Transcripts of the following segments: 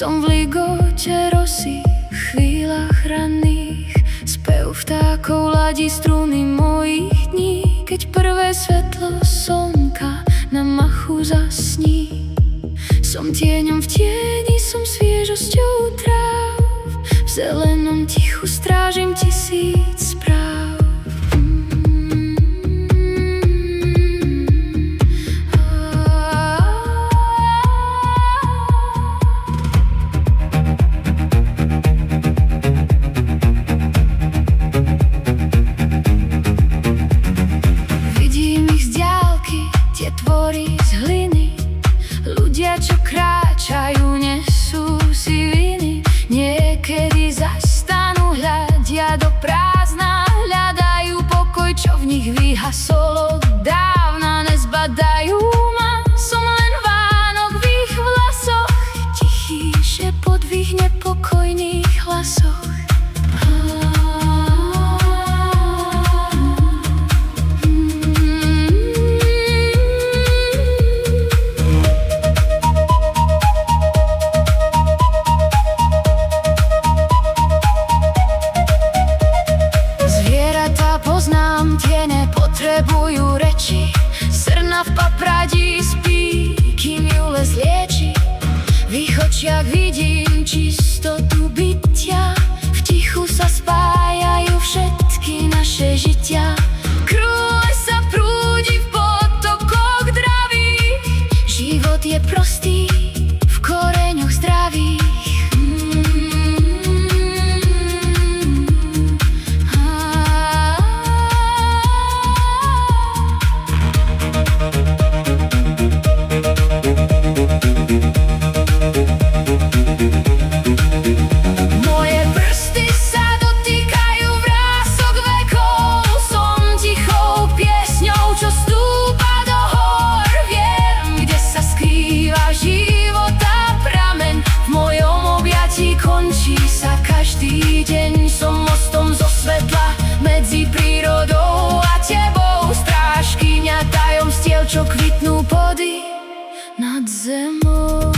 Som v ligote rosy, v chvíľach ranných, spev vtákov ladí struny mojich dní. Keď prvé svetlo slnka na machu zasní, som tieňom v tieni, som sviežosťou tráv, v zelenom tichu strážim tisíc správ. Tvorí z hliny, ľudia, čo kráčajú, nesú si viny. Niekedy zastanú, hľadia do prázdna, hľadajú pokoj, čo v nich vyhasol od dávna. Nezbadajú ma, som len Vánok v ich vlasoch, tichý šepot v ich nepokojných hlasoch. Poznám, tie nepotrebujú reči, srna v papradí spí, kým ju les lieči. V ich očiach vidím čistotu bytia, v tichu sa spájajú všetky naše žitia. Krúle sa prúdi v potokoch dravých, život je prostý, v koreňoch zdravých. Končí sa každý deň, som mostom zo svetla medzi prírodou a tebou, strážkyňa tajomstiev, čo kvitnú pody nad zemou.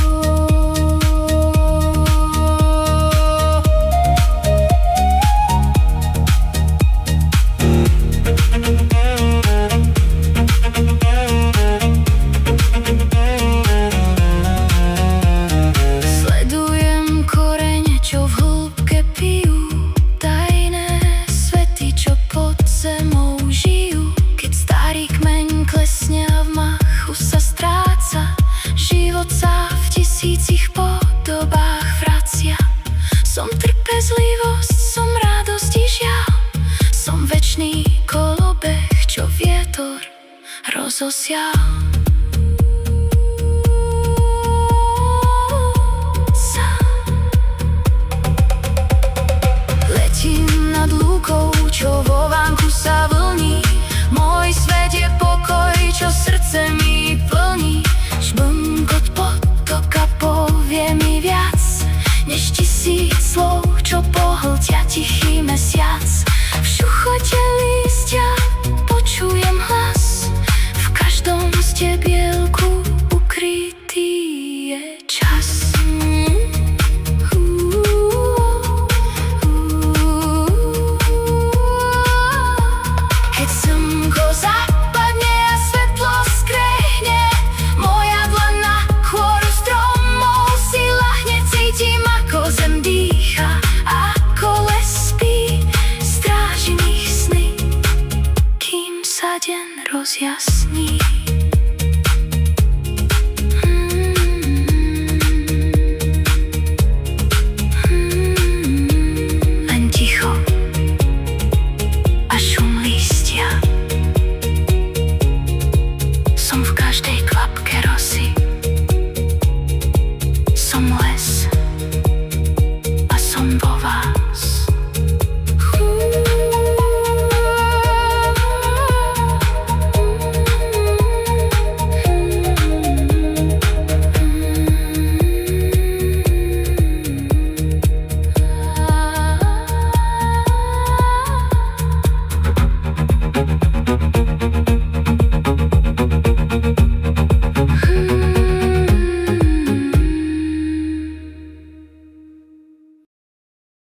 Tisícich podobách vracia. Som trpezlivosť, som radosť i žiaľ, som večný kolobeh, čo vietor rozosial. Letím nad lúkou, čo vo vánku sa vlní, môj svet je pokoj, čo srdce mi plní. Žblnkot potoka povie mi viac, než tisíc slov, čo pohltia tichý mesiac. V šuchote lístia počujem hlas, v každom stebielku ukrytý je čas.